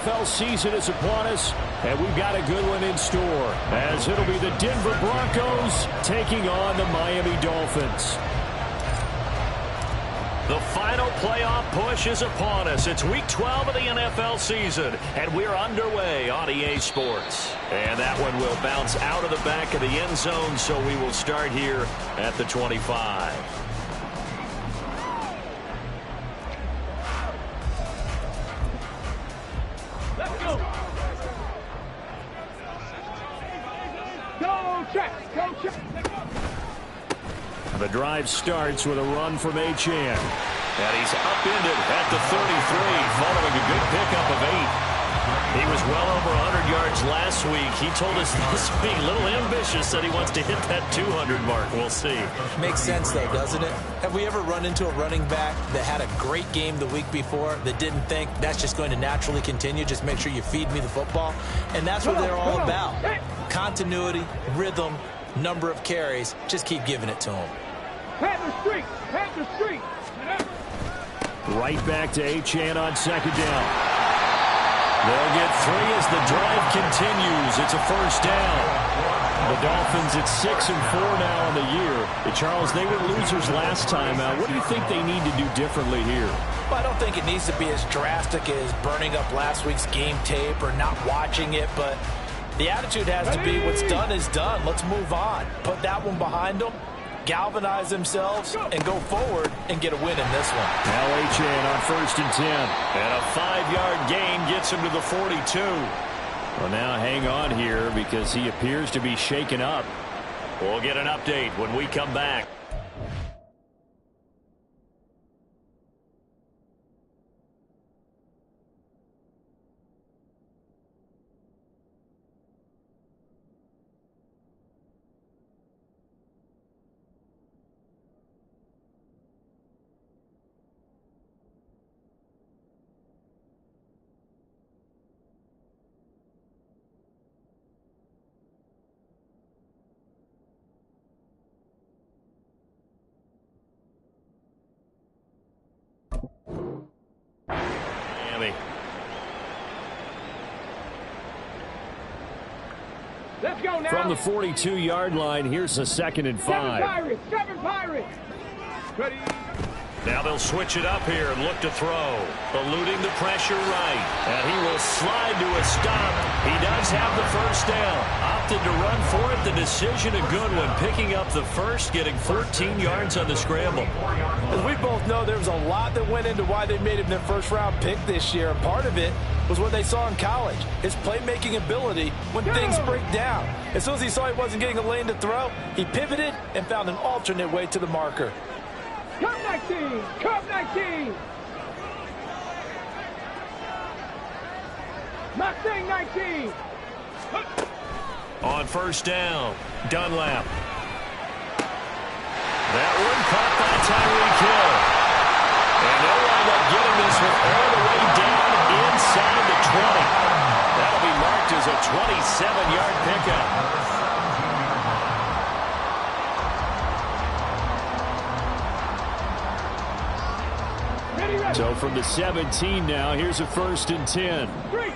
NFL season is upon us, and we've got a good one in store, as it'll be the Denver Broncos taking on the Miami Dolphins. The final playoff push is upon us. It's Week 12 of the NFL season, and we're underway on EA Sports. And that one will bounce out of the back of the end zone, so we will start here at the 25. Let's go. Go check. Go check. The drive starts with a run from Achane. And he's upended at the 33, following a good pickup of 8. He was well over 100 yards last week. He told us this week, a little ambitious, said he wants to hit that 200 mark. We'll see. Makes sense, though, doesn't it? Have we ever run into a running back that had a great game the week before that didn't think that's just going to naturally continue? Just make sure you feed me the football. And that's what they're all about. Continuity, rhythm, number of carries. Just keep giving it to them. Head the street. Head the street. Right back to Achane on second down. They'll get 3 as the drive continues. It's a first down. The Dolphins at 6-4 now in the year. Charles, they were losers last time. What do you think they need to do differently here? Well, I don't think it needs to be as drastic as burning up last week's game tape or not watching it, but the attitude has to be what's done is done. Let's move on. Put that one behind them. Galvanize themselves and go forward and get a win in this one. Now Achane on 1st and 10. And a 5-yard gain gets him to the 42. Well, now hang on here because he appears to be shaken up. We'll get an update when we come back. Let's go now. From the 42-yard line, here's a 2nd and 5. 7 Pirates. Ready. Now they'll switch it up here and look to throw. Eluding the pressure right. And he will slide to a stop. He does have the first down. Opted to run for it. The decision a good one. Picking up the first, getting 14 yards on the scramble. As we both know, there was a lot that went into why they made him their first-round pick this year. And part of it was what they saw in college, his playmaking ability when things break down. As soon as he saw he wasn't getting a lane to throw, he pivoted and found an alternate way to the marker. Come 19! Come 19! Mustang 19! On first down, Dunlap. That one caught by Tyreek Hill. And they'll wind up getting this one all the way down inside the 20. That'll be marked as a 27-yard pickup. So from the 17 now, here's a 1st and 10. Street!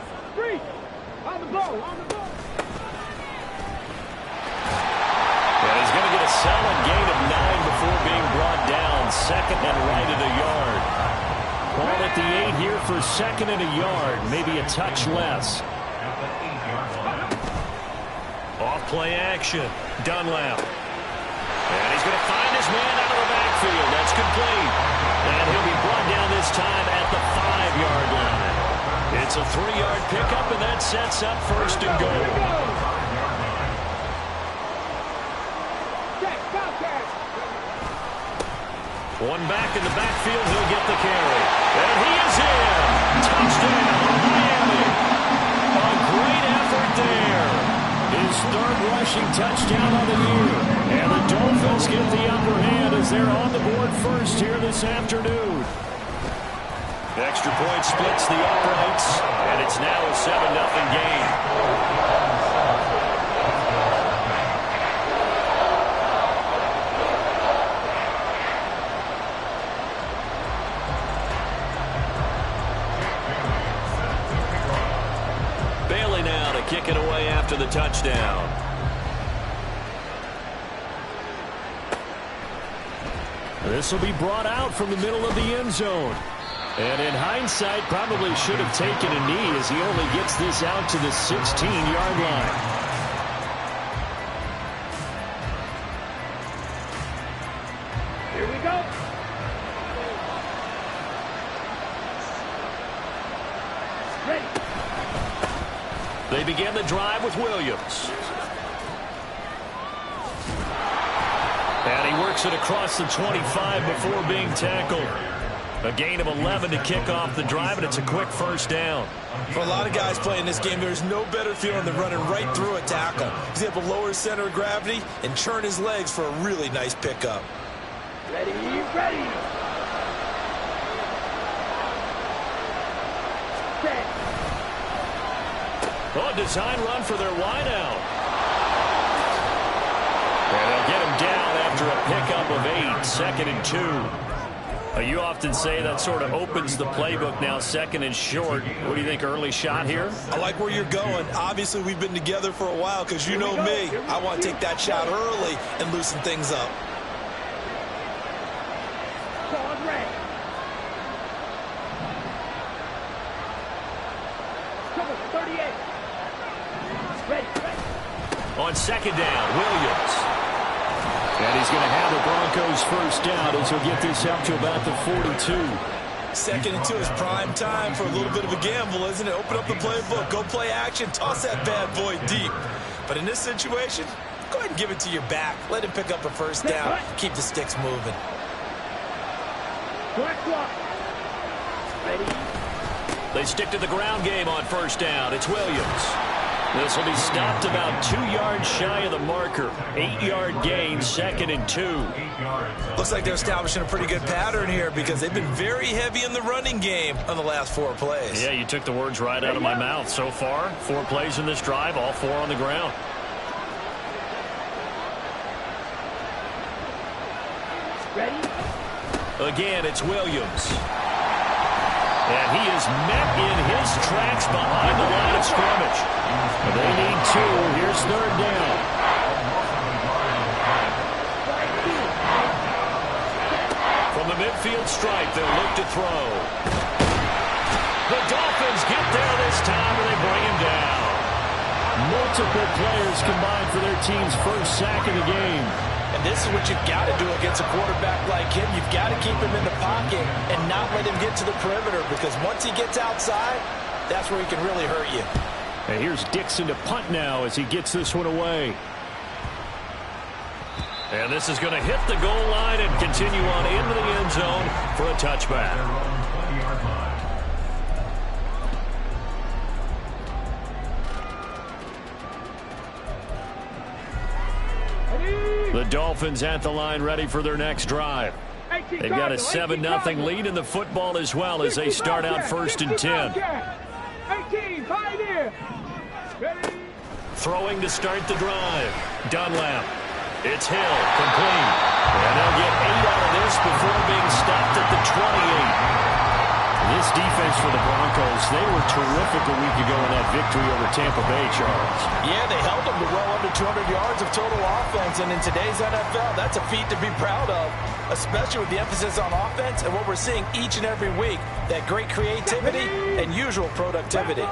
On the ball! And he's going to get a solid gain of 9 before being brought down. 2nd and right at a yard. Ball at the 8 here for 2nd and a yard. Maybe a touch less. Off play action. Dunlap. And he's going to find his man out of the backfield. That's complete. And he'll be brought down this time at the 5-yard line. It's a 3-yard pickup, and that sets up 1st and goal. One back in the backfield, he'll get the carry. And he is in. Touchdown, Miami. A great effort there. His 3rd rushing touchdown of the year. And the Dolphins get the upper hand as they're on the board first here this afternoon. Extra point splits the uprights, and it's now a 7-0 game. kick it away after the touchdown. This will be brought out from the middle of the end zone. And in hindsight, probably should have taken a knee as he only gets this out to the 16-yard line. Here we go. Ready. They begin the drive with Williams. And he works it across the 25 before being tackled. A gain of 11 to kick off the drive, and it's a quick first down. For a lot of guys playing this game, there's no better feeling than running right through a tackle. He's able to lower his center of gravity and churn his legs for a really nice pickup. Ready, ready. Set. Oh, design run for their wideout. And they'll get him down after a pickup of 8, 2nd and 2. You often say that sort of opens the playbook now, 2nd and short. What do you think, early shot here? I like where you're going. Obviously, we've been together for a while because you know me. I want to take that shot early and loosen things up. Pause, ready. Cover 38. Ready, ready. On 2nd down, Williams. And he's going to have the Broncos first down as he'll get this up to about the 42. 2nd and 2 is prime time for a little bit of a gamble, isn't it? Open up the playbook, go play action, toss that bad boy deep. But in this situation, go ahead and give it to your back. Let him pick up a first down. Keep the sticks moving. Black clock. Ready. They stick to the ground game on first down. It's Williams. This will be stopped about 2 yards shy of the marker. 8-yard gain, 2nd and 2. Looks like they're establishing a pretty good pattern here because they've been very heavy in the running game on the last 4 plays. Yeah, you took the words right out of my mouth. So far, 4 plays in this drive, all 4 on the ground. Ready. Again, it's Williams. And he is met in his tracks behind the line of scrimmage. They need 2. Here's 3rd down. From the midfield stripe, they'll look to throw. The Dolphins get there this time, and they bring him down. Multiple players combined for their team's first sack of the game. And this is what you've got to do against a quarterback like him. You've got to keep him in the pocket and not let him get to the perimeter because once he gets outside, that's where he can really hurt you. And here's Dixon to punt now as he gets this one away. And this is going to hit the goal line and continue on into the end zone for a touchback. The Dolphins at the line ready for their next drive. They've got a 7-0 lead in the football as well as they start out 1st and 10. 18, Pioneer. Ready. Throwing to start the drive. Dunlap. It's Hill, complete. And they'll get 8 out of this before being stopped at the 28. This defense for the Broncos, they were terrific a week ago in that victory over Tampa Bay, Charles. Yeah, they held them to well under 200 yards of total offense, and in today's NFL, that's a feat to be proud of, especially with the emphasis on offense and what we're seeing each and every week, that great creativity and usual productivity.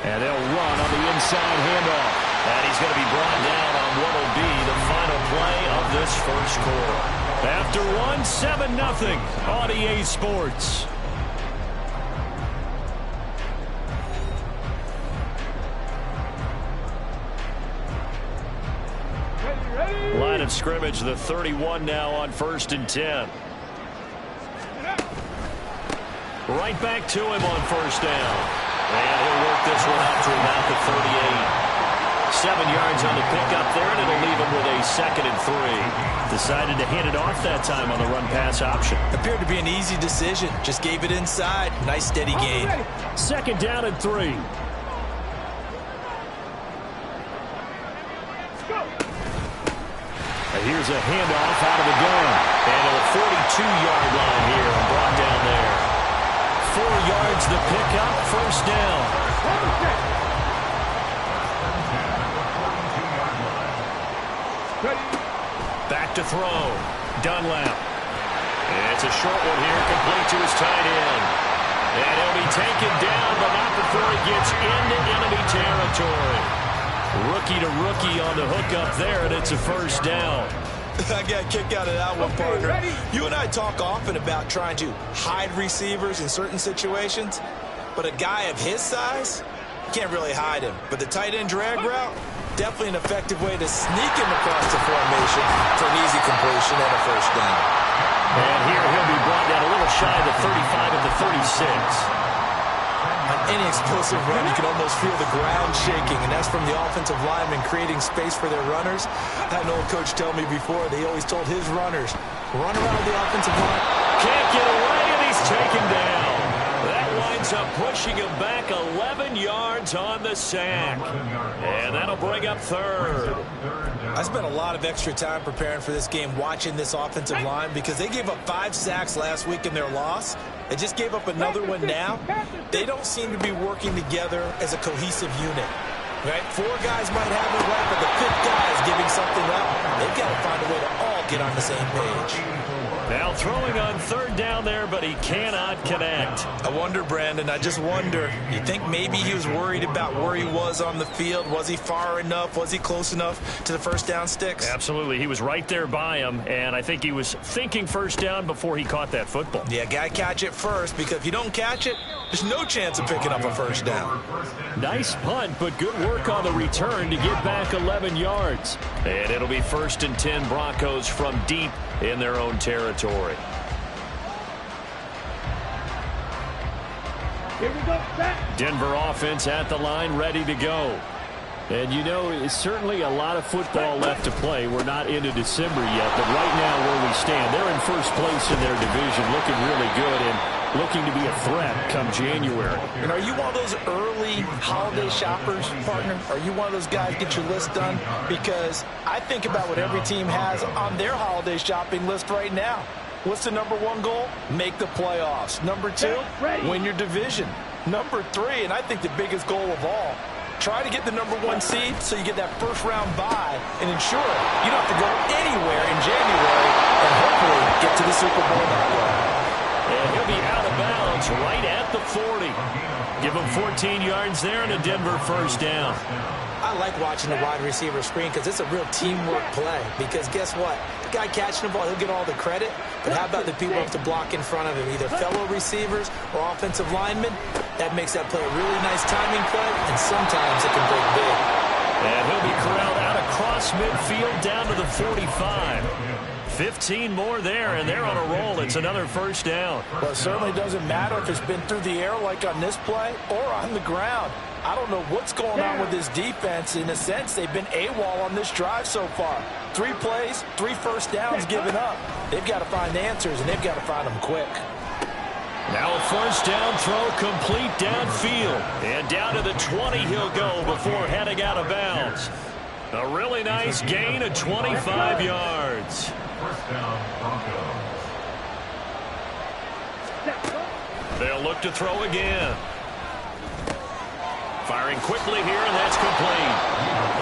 And they'll run on the inside handoff. And he's going to be brought down on what will be the final play of this first quarter. After 7-0 on EA Sports. Line of scrimmage, the 31 now on 1st and 10. Right back to him on 1st down. And he'll work this one out to about the 38. 7 yards on the pickup there, and it'll leave him with a 2nd and 3. Decided to hand it off that time on the run-pass option. Appeared to be an easy decision. Just gave it inside. Nice, steady gain. 2nd down and 3. And here's a handoff out of the gun. And a 42-yard line here, brought down there. 4 yards the pickup, first down. Back to throw. Dunlap. It's a short one here, complete to his tight end. And he'll be taken down, but not before he gets into enemy territory. Rookie to rookie on the hookup there, and it's a first down. I got a kick out of that one, partner. You and I talk often about trying to hide receivers in certain situations, but a guy of his size, can't really hide him. But the tight end drag route, definitely an effective way to sneak him across the formation for an easy completion and a first down. And here he'll be brought down a little shy of the 35 of the 36. On any explosive run, you can almost feel the ground shaking, and that's from the offensive linemen creating space for their runners. I had an old coach tell me before, they always told his runners, run around the offensive line. Can't get away, and he's taken down. That winds up pushing him back 11 yards on the sack. And that'll bring up third. I spent a lot of extra time preparing for this game watching this offensive line because they gave up 5 sacks last week in their loss. They just gave up another one now. They don't seem to be working together as a cohesive unit. Right? 4 guys might have it right, but the 5th guy is giving something up. They've got to find a way to all get on the same page. Now throwing on third down there, but he cannot connect. I wonder, Brandon, I just wonder. You think maybe he was worried about where he was on the field? Was he far enough? Was he close enough to the first down sticks? Absolutely. He was right there by him, and I think he was thinking first down before he caught that football. Yeah, got to catch it first, because if you don't catch it, there's no chance of picking up a first down. Nice punt, but good work on the return to get back 11 yards. And it'll be 1st and 10 Broncos from deep in their own territory. Here we go, set. Denver offense at the line, ready to go. And you know, it's certainly a lot of football left to play. We're not into December yet, but right now where we stand, they're in first place in their division, looking really good and looking to be a threat come January. And are you one of those early holiday shoppers, partner? Are you one of those guys get your list done? Because I think about what every team has on their holiday shopping list right now. What's the number 1 goal? Make the playoffs. Number 2, win your division. Number 3, and I think the biggest goal of all, try to get the number 1 seed so you get that first round bye and ensure you don't have to go anywhere in January and hopefully get to the Super Bowl that way. And he'll be out of bounds right at the 40. Give him 14 yards there and a Denver first down. I like watching the wide receiver screen because it's a real teamwork play. Because guess what? The guy catching the ball, he'll get all the credit. But how about the people who have to block in front of him, either fellow receivers or offensive linemen? That makes that play a really nice timing play, and sometimes it can break big. And he'll be corralled out across midfield down to the 45. 15 more there, and they're on a roll. It's another first down. Well, it certainly doesn't matter if it's been through the air like on this play or on the ground. I don't know what's going on with this defense. In a sense, they've been AWOL on this drive so far. 3 plays, 3 first downs given up. They've got to find answers, and they've got to find them quick. Now a first down throw complete downfield. And down to the 20 he'll go before heading out of bounds. A really nice gain of 25 yards. They'll look to throw again. Firing quickly here, and that's complete.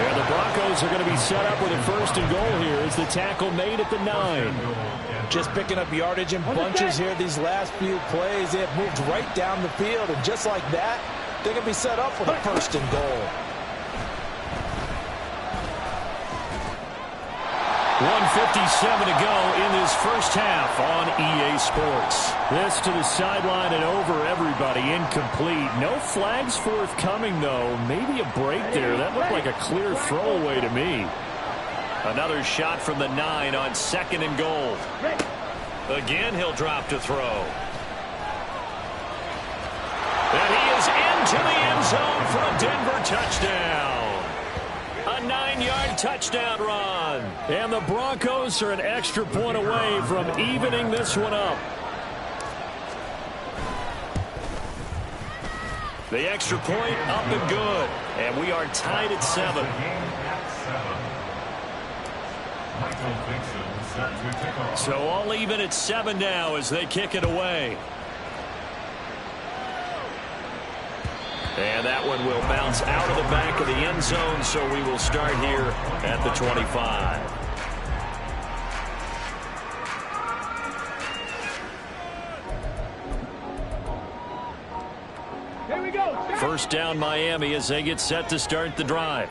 And the Broncos are going to be set up with a first and goal here as the tackle made at the 9. Just picking up yardage in bunches here these last few plays. They have moved right down the field, and just like that, they're going to be set up with a first and goal. 1:57 to go in this first half on EA Sports. This to the sideline and over everybody. Incomplete. No flags forthcoming, though. Maybe a break there. That looked like a clear throwaway to me. Another shot from the 9 on 2nd and goal. Again, he'll drop to throw. And he is into the end zone for a Denver touchdown. A 9-yard touchdown run. And the Broncos are an extra point away from evening this one up. The extra point up and good. And we are tied at 7. So all even at 7 now as they kick it away. And that one will bounce out of the back of the end zone, so we will start here at the 25. Here we go. First down Miami as they get set to start the drive.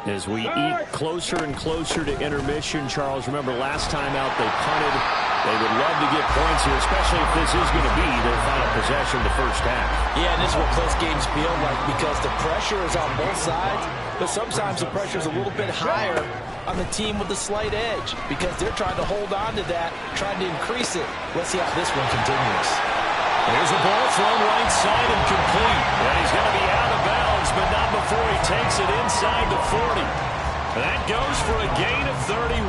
As we eat closer and closer to intermission, Charles, remember last time out they punted. They would love to get points here, especially if this is going to be their final possession the first half. Yeah, and this is what close games feel like because the pressure is on both sides, but sometimes the pressure is a little bit higher on the team with the slight edge because they're trying to hold on to that, trying to increase it. Let's see how this one continues. There's a ball thrown right side and complete. And he's going to be out of bounds, but not before he takes it inside the 40. That goes for a gain of 31.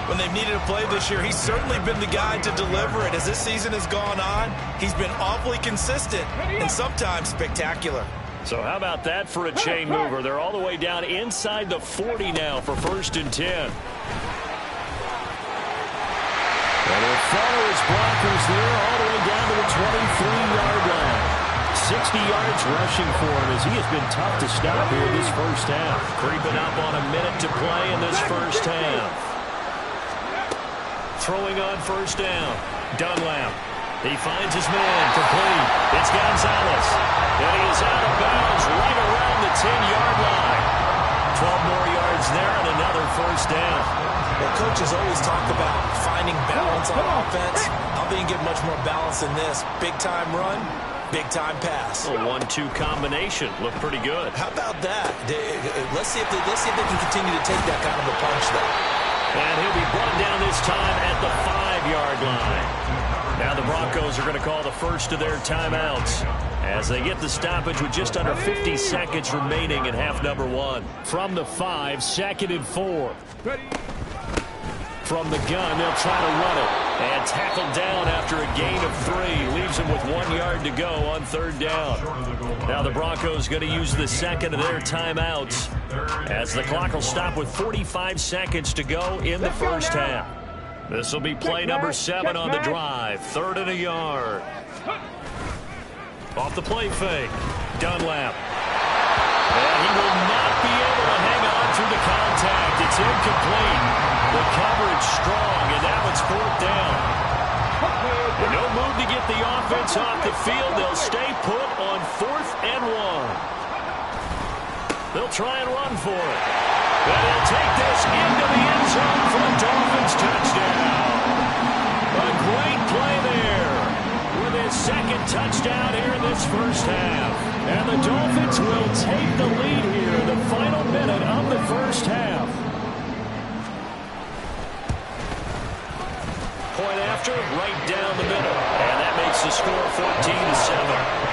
When they've needed a play this year, he's certainly been the guy to deliver it. As this season has gone on, he's been awfully consistent and sometimes spectacular. So how about that for a chain mover? They're all the way down inside the 40 now for 1st and 10. And he'll follow his blockers there all the way down to the 23-yard line. 60 yards rushing for him as he has been tough to stop here this first half. Creeping up on a minute to play in this first half. Throwing on first down. Dunlap. He finds his man. Complete. It's Gonzalez. And he is out of bounds right around the 10-yard line. 12 more yards there and another first down. Well, coaches always talk about finding balance on offense. I don't think you get much more balance than this. Big-time run, big-time pass. A 1-2 combination. Looked pretty good. How about that? Let's see if they can continue to take that kind of a punch, though. And he'll be brought down this time at the 5-yard line. Now the Broncos are going to call the first of their timeouts as they get the stoppage with just under 50 seconds remaining in half number 1. From the 5, 2nd and 4. From the gun, they'll try to run it. And tackled down after a gain of 3. Leaves him with 1 yard to go on 3rd down. Now the Broncos going to use the second of their timeouts as the clock will stop with 45 seconds to go in the first half. This will be play number 7 on the drive. 3rd and a yard. Off the play fake. Dunlap. And he will not be able to hang on through the contact. It's incomplete. The coverage strong, and now it's 4th down. And no move to get the offense off the field. They'll stay put on 4th and 1. They'll try and run for it. And they'll take this into the end zone for a Dolphins touchdown. A great play there with his 2nd touchdown here in this first half. And the Dolphins will take the lead here in the final minute of the first half. Point after, right down the middle. And that makes the score 14-7.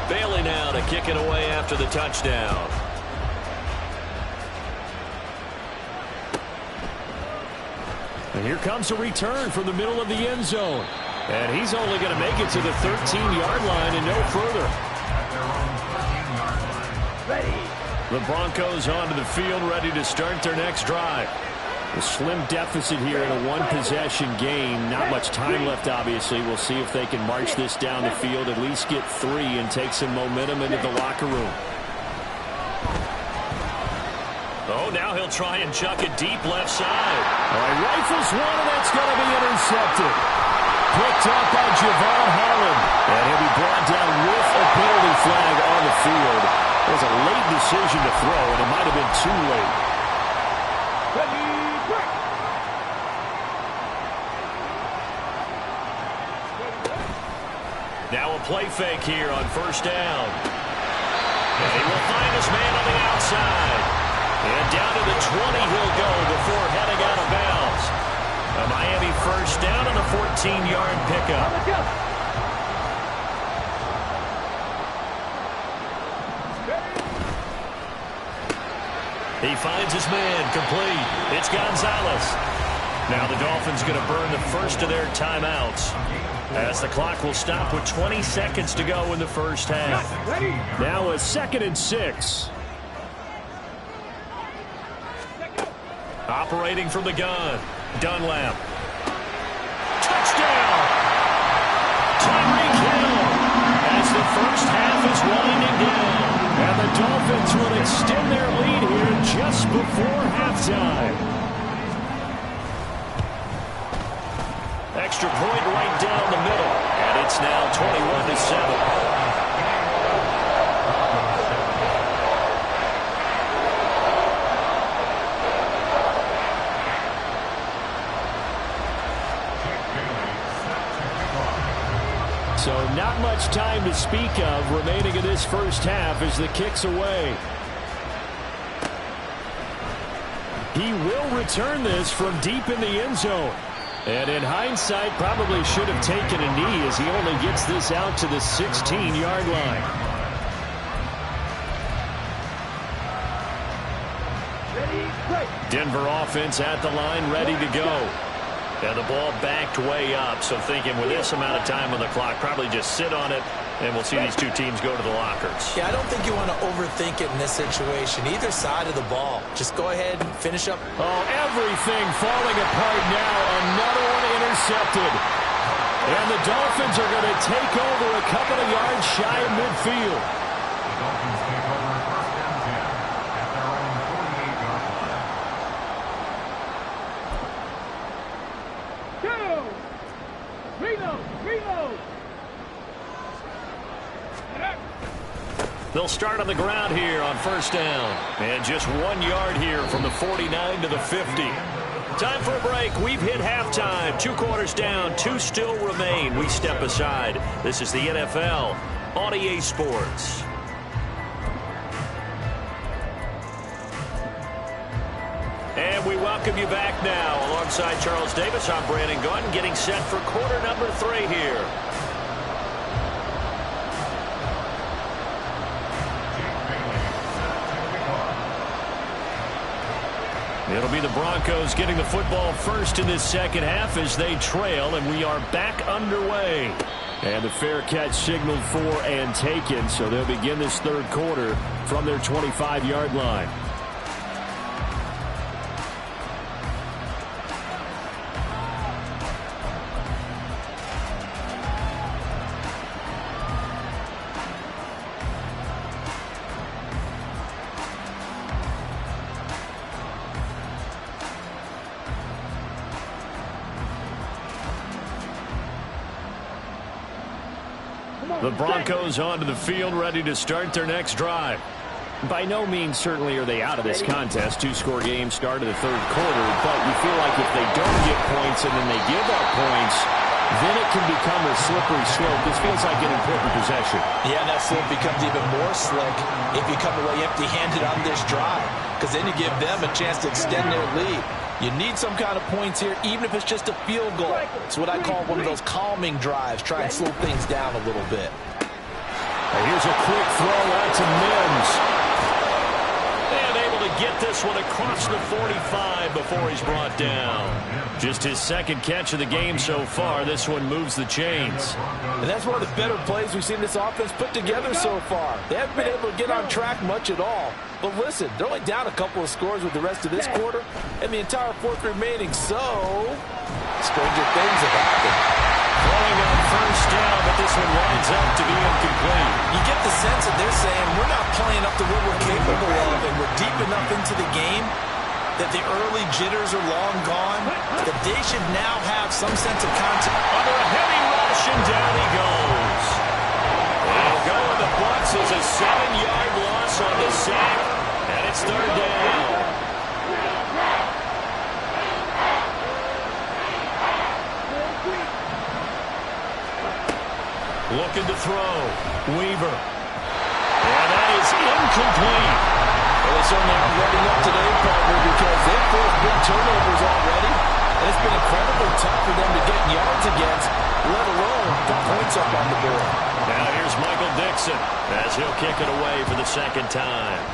Bailey now to kick it away after the touchdown. And here comes a return from the middle of the end zone. And he's only going to make it to the 13-yard line and no further. The Broncos onto the field, ready to start their next drive. A slim deficit here in a one-possession game. Not much time left, obviously. We'll see if they can march this down the field, at least get 3, and take some momentum into the locker room. Oh, now he'll try and chuck it deep left side. All right, rifles one, and that's going to be intercepted. Picked up by Javon Holland. And he'll be brought down with a penalty flag on the field. It was a late decision to throw, and it might have been too late. Now a play fake here on first down. And he will find his man on the outside. And down to the 20 he'll go before heading out of bounds. A Miami first down on the 14-yard pickup. He finds his man, complete. It's Gonzalez. Now the Dolphins going to burn the first of their timeouts. As the clock will stop with 20 seconds to go in the first half. Now a 2nd and 6. Operating from the gun, Dunlap. Touchdown! Tyreek Hill as the first half is winding down. And the Dolphins will extend their lead here just before halftime. Extra point right down the middle. And it's now 21-7. So not much time to speak of remaining in this first half as the kick's away. He will return this from deep in the end zone. And in hindsight, probably should have taken a knee as he only gets this out to the 16-yard line. Denver offense at the line, ready to go. And the ball backed way up, so thinking with this amount of time on the clock, probably just sit on it, and we'll see these two teams go to the lockers. Yeah, I don't think you want to overthink it in this situation. Either side of the ball. Just go ahead and finish up. Oh, everything falling apart now. Another one intercepted. And the Dolphins are going to take over a couple of yards shy of midfield. They'll start on the ground here on first down. And just 1 yard here from the 49 to the 50. Time for a break. We've hit halftime. 2 quarters down. 2 still remain. We step aside. This is the NFL on EA Sports. And we welcome you back now. Alongside Charles Davis, I'm Brandon Gunn, getting set for quarter number 3 here. It'll be the Broncos getting the football first in this second half as they trail, and we are back underway. And the fair catch signaled for and taken, so they'll begin this third quarter from their 25-yard line. The Broncos onto the field, ready to start their next drive. By no means certainly are they out of this contest. 2-score game start of the third quarter, but you feel like if they don't get points and then they give up points, then it can become a slippery slope. This feels like an important possession. Yeah, that slope becomes even more slick if you come away empty-handed on this drive, because then you give them a chance to extend their lead. You need some kind of points here, even if it's just a field goal. It's what I call one of those calming drives. Try and slow things down a little bit. And here's a quick throw out to Mims. And able to get this one across the 45 before he's brought down. Just his second catch of the game so far. This one moves the chains. And that's one of the better plays we've seen this offense put together so far. They haven't been able to get on track much at all. But listen, they're only down a couple of scores with the rest of this quarter and the entire fourth remaining, so stranger things have happened. Throwing on first down, but this one winds up to be incomplete. You get the sense that they're saying we're not playing up to what we're capable of, and we're deep enough into the game that the early jitters are long gone, that they should now have some sense of contact. Under a heavy rush, and down he goes. They'll go with the Bucs as a 7-yard loss on the sack, and it's third down. Looking to throw. Weaver. And that is incomplete. Well, they certainly aren't ready up today, partner, because they've forced big turnovers already. And it's been incredibly tough for them to get yards against, let alone put points up on the board. Now here's Michael Dixon as he'll kick it away for the second time.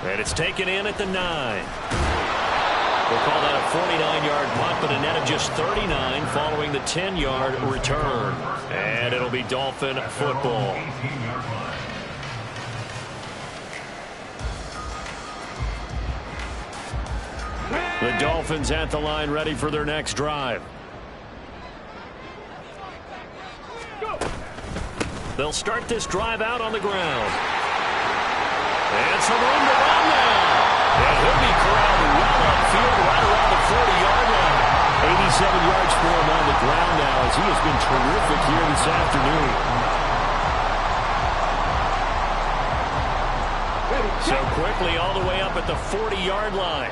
And it's taken in at the 9. We'll call that a 49-yard punt, but a net of just 39 following the 10-yard return. And it'll be Dolphin football. The Dolphins at the line, ready for their next drive. They'll start this drive out on the ground. And some room to run now. And he'll be corralled well upfield right around the 40-yard line. 87 yards for him on the ground now as he has been terrific here this afternoon. So quickly all the way up at the 40-yard line.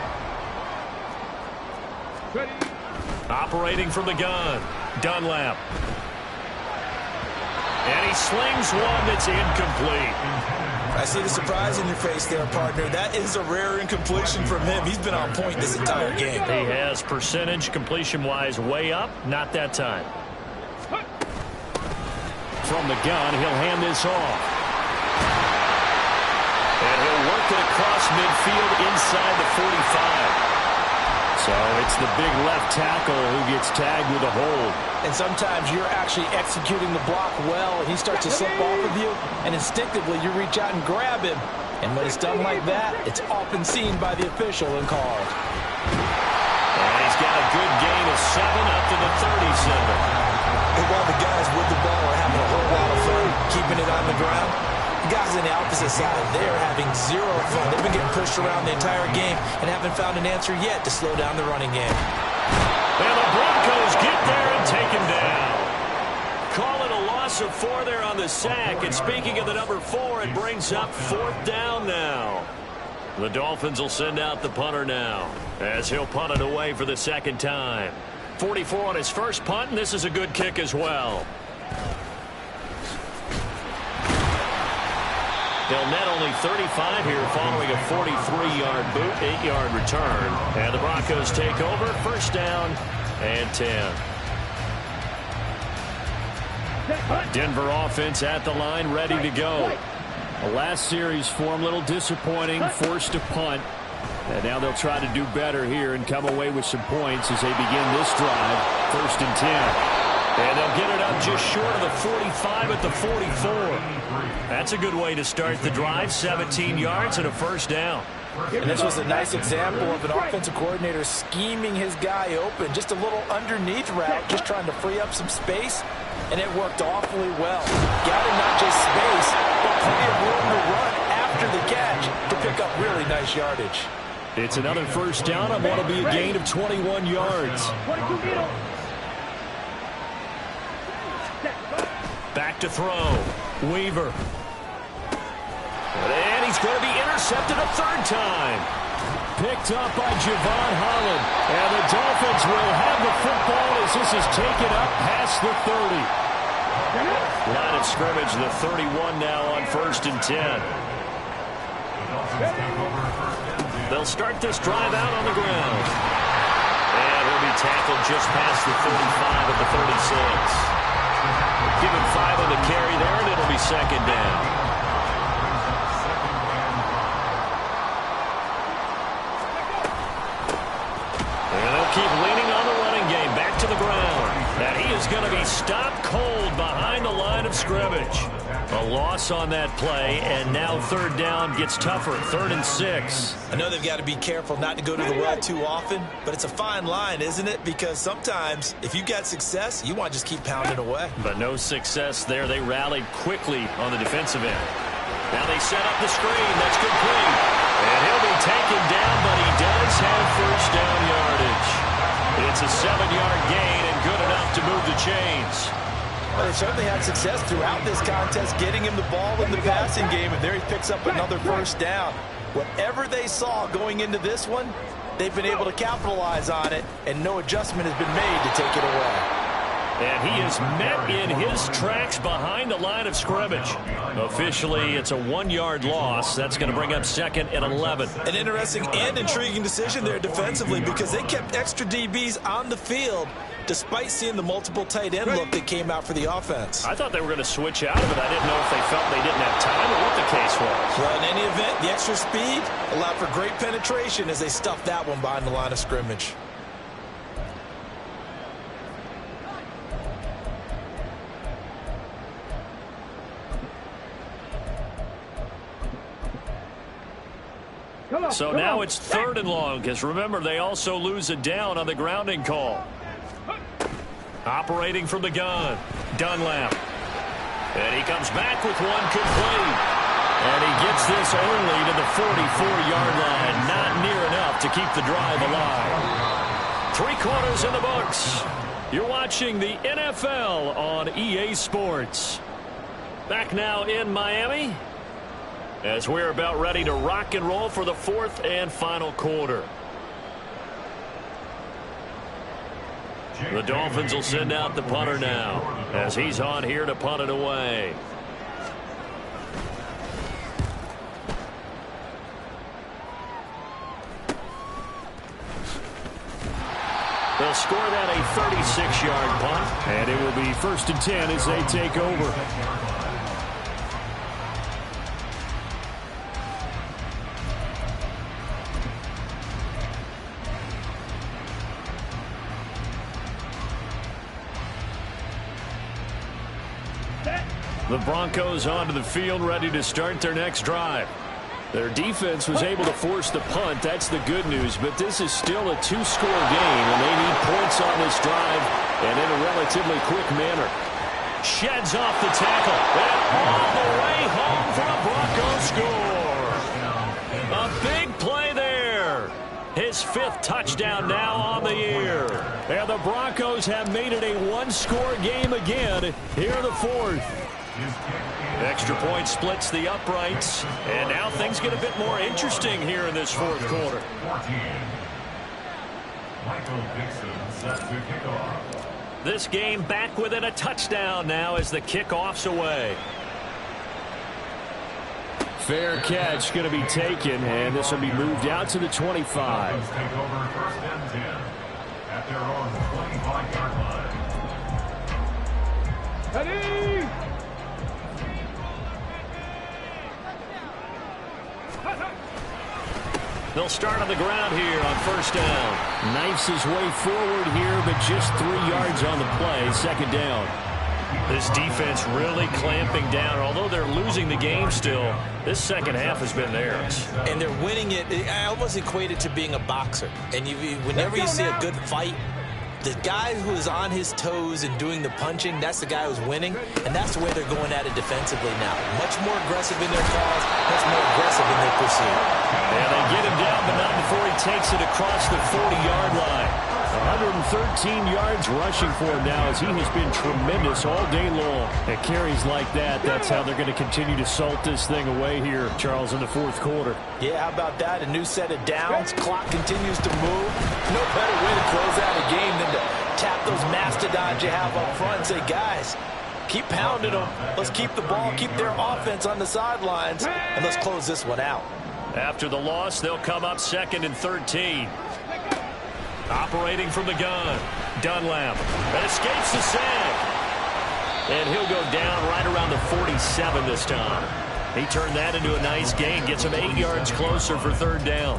Operating from the gun, Dunlap. And he slings one that's incomplete. I see the surprise in your face there, partner. That is a rare incompletion from him. He's been on point this entire game. He has percentage completion-wise way up. Not that time. From the gun, he'll hand this off. And he'll work it across midfield inside the 45. So it's the big left tackle who gets tagged with a hold. And sometimes you're actually executing the block well, and he starts to slip off of you, and instinctively you reach out and grab him. And when it's done like that, it's often seen by the official and called. And he's got a good gain of 7 up to the 37. And while the guys with the ball are having a whole lot of fun keeping it on the ground, the guys on the opposite side, they're having zero fun. They've been getting pushed around the entire game and haven't found an answer yet to slow down the running game. And the Broncos get there and take him down. Call it a loss of 4 there on the sack. And speaking of the number 4, it brings up 4th down now. The Dolphins will send out the punter now as he'll punt it away for the second time. 44 on his first punt, and this is a good kick as well. They'll net only 35 here following a 43-yard boot, 8-yard return. And the Broncos take over, first down and 10. Denver offense at the line, ready to go. The last series for them, a little disappointing, forced to punt. And now they'll try to do better here and come away with some points as they begin this drive, first and 10. And they'll get it up just short of the 45 at the 44. That's a good way to start the drive, 17 yards and a first down. And this was a nice example of an offensive coordinator scheming his guy open. Just a little underneath route, just trying to free up some space. And it worked awfully well. Got him not just space, but plenty of room to run after the catch to pick up really nice yardage. It's another first down on what will be a gain of 21 yards. Back to throw. Weaver. And he's going to be intercepted a third time. Picked up by Javon Holland. And the Dolphins will have the football as this is taken up past the 30. Line of scrimmage, the 31 now on first and 10. They'll start this drive out on the ground. And he'll be tackled just past the 35 at the 36. Give him 5 on the carry there, and it'll be second down. And they'll keep leaning on the running game. Back to the ground. And he is going to be stopped cold behind the line of scrimmage. A loss on that play, and now third down gets tougher. 3rd and 6. I know they've got to be careful not to go to the well too often, but it's a fine line, isn't it? Because sometimes, if you got success, you want to just keep pounding away. But no success there. They rallied quickly on the defensive end. Now they set up the screen. That's complete. And he'll be taken down, but he does have first down yardage. It's a 7-yard gain and good enough to move the chains. Well, they certainly had success throughout this contest, getting him the ball in the passing game, and there he picks up another first down. Whatever they saw going into this one, they've been able to capitalize on it, and no adjustment has been made to take it away. And he is met in his tracks behind the line of scrimmage. Officially, it's a 1-yard loss. That's going to bring up 2nd and 11. An interesting and intriguing decision there defensively because they kept extra DBs on the field despite seeing the multiple tight end look that came out for the offense. I thought they were going to switch out of it. I didn't know if they felt they didn't have time or what the case was. Well, in any event, the extra speed allowed for great penetration as they stuffed that one behind the line of scrimmage. So now it's 3rd and long, because remember, they also lose a down on the grounding call. Operating from the gun, Dunlap. And he comes back with one complete. And he gets this only to the 44-yard line. Not near enough to keep the drive alive. 3 quarters in the books. You're watching the NFL on EA Sports. Back now in Miami, as we're about ready to rock and roll for the 4th and final quarter. The Dolphins will send out the punter now as he's on here to punt it away. They'll score that a 36-yard punt, and it will be 1st and 10 as they take over. The Broncos onto the field, ready to start their next drive. Their defense was able to force the punt. That's the good news, but this is still a 2-score game, and they need points on this drive and in a relatively quick manner. Sheds off the tackle, and all the way home for a Bronco score. A big play there. His 5th touchdown now on the year. And the Broncos have made it a 1-score game again here in the 4th. Extra point splits the uprights, and now things get a bit more interesting here in this 4th quarter. This game back within a touchdown now as the kickoff's away. Fair catch going to be taken, and this will be moved out to the 25. Take over 1st and 10 at their own 25-yard line. Ready? They'll start on the ground here on 1st down. Knifes his way forward here, but just 3 yards on the play. 2nd down. This defense really clamping down. Although they're losing the game still, this second half has been theirs. And they're winning it. I almost equate it to being a boxer. And whenever you see a good fight, the guy who is on his toes and doing the punching, that's the guy who's winning. And that's the way they're going at it defensively now. Much more aggressive in their calls, much more aggressive in their pursuit. And they get him down, but not before he takes it across the 40-yard line. 113 yards rushing for him now as he has been tremendous all day long. At carries like that, that's how they're going to continue to salt this thing away here, Charles, in the 4th quarter. Yeah, how about that? A new set of downs. Clock continues to move. No better way to close out a game than to tap those mastodons you have up front and say, guys, keep pounding them. Let's keep the ball, keep their offense on the sidelines, and let's close this one out. After the loss, they'll come up 2nd and 13. Operating from the gun, Dunlap. That escapes the sack. And he'll go down right around the 47 this time. He turned that into a nice gain, gets him 8 yards closer for 3rd down.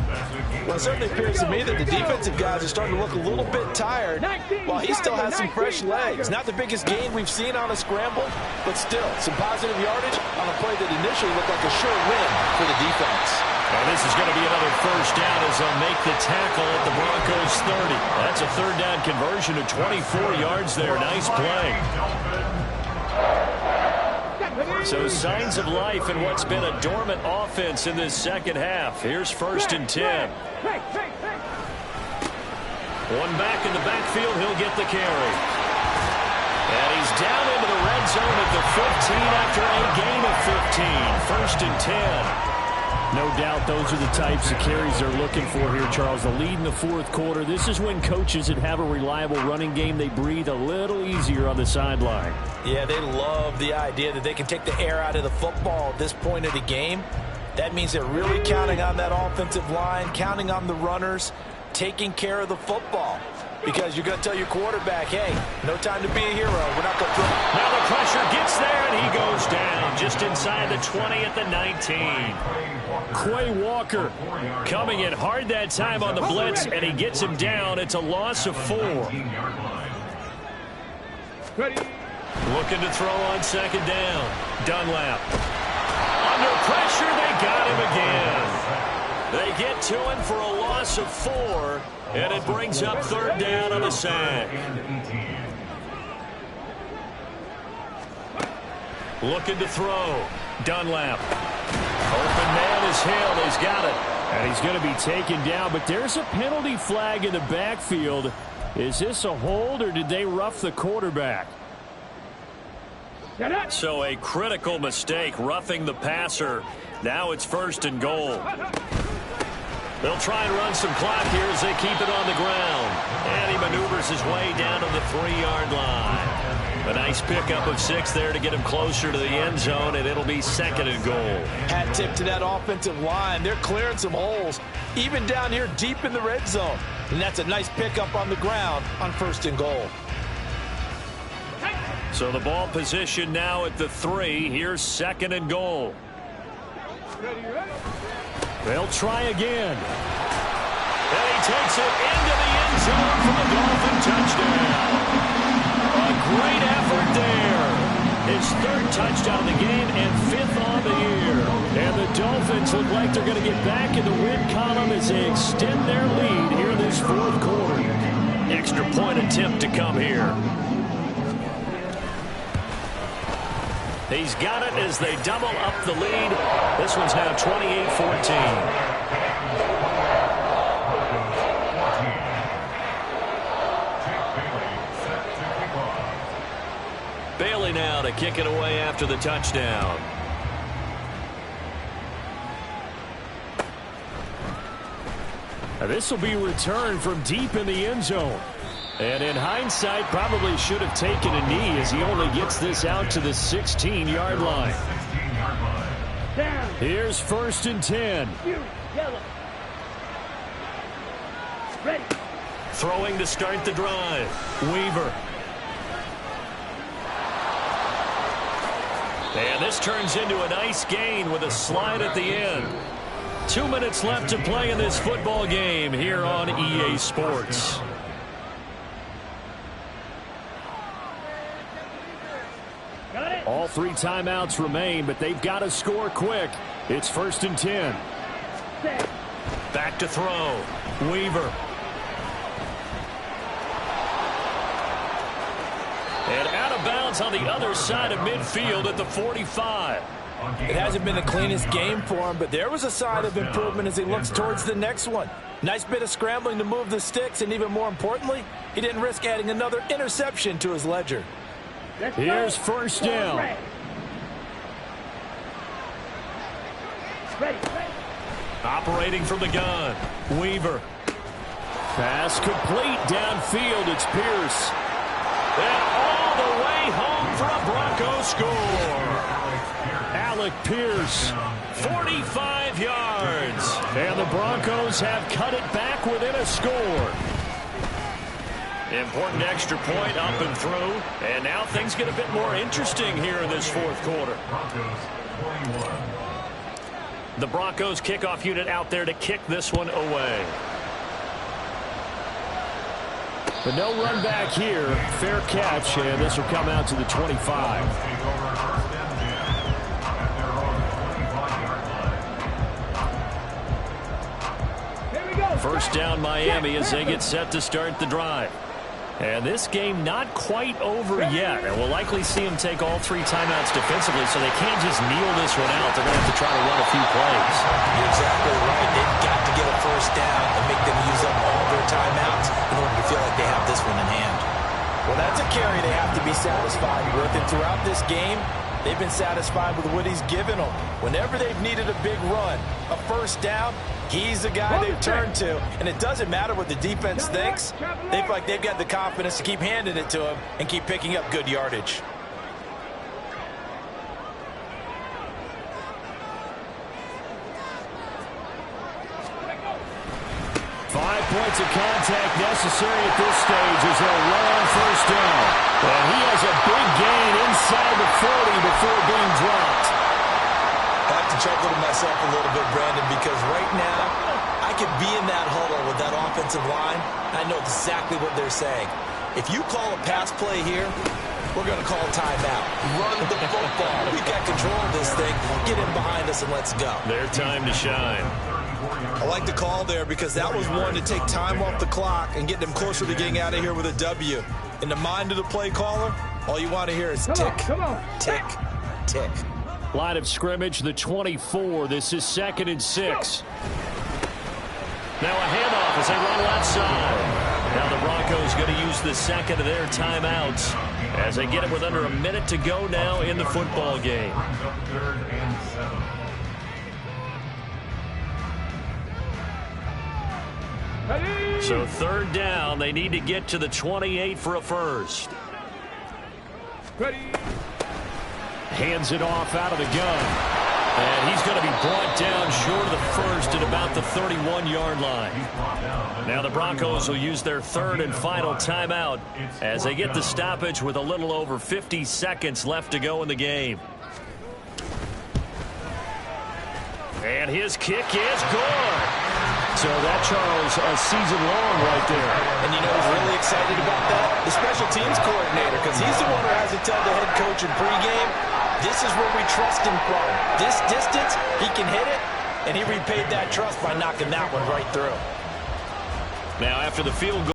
Well, it certainly appears to me that the defensive guys are starting to look a little bit tired while he still has some fresh legs. Not the biggest gain we've seen on a scramble, but still some positive yardage on a play that initially looked like a sure win for the defense. And this is going to be another 1st down as they'll make the tackle at the Broncos 30. That's a 3rd down conversion of 24 yards there. Nice play. So signs of life in what's been a dormant offense in this second half. Here's 1st and 10. One back in the backfield. He'll get the carry. And he's down into the red zone at the 15 after a gain of 15. 1st and 10. No doubt those are the types of carries they're looking for here, Charles. The lead in the fourth quarter. This is when coaches that have a reliable running game, they breathe a little easier on the sideline. Yeah, they love the idea that they can take the air out of the football at this point of the game. That means they're really counting on that offensive line, counting on the runners, taking care of the football. Because you're going to tell your quarterback, hey, no time to be a hero. We're not going to throw. Now the pressure gets there, and he goes down just inside the 20 at the 19. Quay Walker coming in hard that time on the blitz, and he gets him down. It's a loss of 4. Looking to throw on second down. Dunlap. Under pressure, they got him again. They get to him for a loss of 4, and it brings up third down on the sack. Looking to throw. Dunlap. Open man is Hill. He's got it. And he's going to be taken down, but there's a penalty flag in the backfield. Is this a hold, or did they rough the quarterback? So a critical mistake, roughing the passer. Now it's first and goal. They'll try and run some clock here as they keep it on the ground. And he maneuvers his way down to the 3-yard line. A nice pickup of 6 there to get him closer to the end zone, and it'll be second and goal. Hat tip to that offensive line. They're clearing some holes, even down here deep in the red zone. And that's a nice pickup on the ground on first and goal. So the ball position now at the 3. Here's second and goal. They'll try again. And he takes it into the end zone for the Dolphin touchdown. A great effort there. His 3rd touchdown of the game and 5th on the year. And the Dolphins look like they're going to get back in the win column as they extend their lead here in this fourth quarter. Extra point attempt to come here. He's got it as they double up the lead. This one's now 28-14. Bailey now to kick it away after the touchdown. Now this will be returned from deep in the end zone. And in hindsight, probably should have taken a knee as he only gets this out to the 16-yard line. Here's first and 10. Ready. Throwing to start the drive. Weaver. And this turns into a nice gain with a slide at the end. 2 minutes left to play in this football game here on EA Sports. All 3 timeouts remain, but they've got to score quick. It's first and 10. Back to throw. Weaver. And out of bounds on the other side of midfield at the 45. It hasn't been the cleanest game for him, but there was a sign of improvement as he looks towards the next one. Nice bit of scrambling to move the sticks, and even more importantly, he didn't risk adding another interception to his ledger. Here's first down. Ready. Operating from the gun. Weaver. Pass complete downfield. It's Pierce. And all the way home for a Bronco score. Alec Pierce, 45 yards. And the Broncos have cut it back within a score. Important extra point up and through. And now things get a bit more interesting here in this fourth quarter. The Broncos kickoff unit out there to kick this one away. But no run back here. Fair catch, and this will come out to the 25. First down Miami as they get set to start the drive. And this game not quite over yet. And we'll likely see them take all 3 timeouts defensively, so they can't just kneel this one out. They're going to have to try to run a few plays. You're exactly right. They've got to get a first down and make them use up all their timeouts in order to feel like they have this one in hand. Well, that's a carry they have to be satisfied with. And throughout this game, They've been satisfied with what he's given them. Whenever they've needed a big run, a first down, he's the guy they've turned to. And it doesn't matter what the defense thinks. They feel like they've got the confidence to keep handing it to him and keep picking up good yardage. 5 points of contact necessary at this stage as they'll run on first down. And he has a big gain inside the 40 before being dropped. I have to chuckle to myself a little bit, Brandon, because right now I could be in that huddle with that offensive line. I know exactly what they're saying. If you call a pass play here, we're going to call timeout. Run the football. We've got control of this thing. Get in behind us and let's go. Their time to shine. I like the call there because that was one to take time off the clock and get them closer to getting out of here with a W. In the mind of the play caller, all you want to hear is tick, tick, tick. Line of scrimmage, the 24. This is 2nd and 6. Now a handoff as they run left side. Now the Broncos going to use the second of their timeouts as they get it with under a minute to go now in the football game. So 3rd down, they need to get to the 28 for a first. Hands it off out of the gun. And he's going to be brought down short of the first at about the 31-yard line. Now the Broncos will use their 3rd and final timeout as they get the stoppage with a little over 50 seconds left to go in the game. And his kick is good. So that, Charles, a season long right there. And you know who's really excited about that? The special teams coordinator, because he's the one who has to tell the head coach in pregame, this is where we trust him from. This distance, he can hit it, and he repaid that trust by knocking that one right through. Now after the field goal.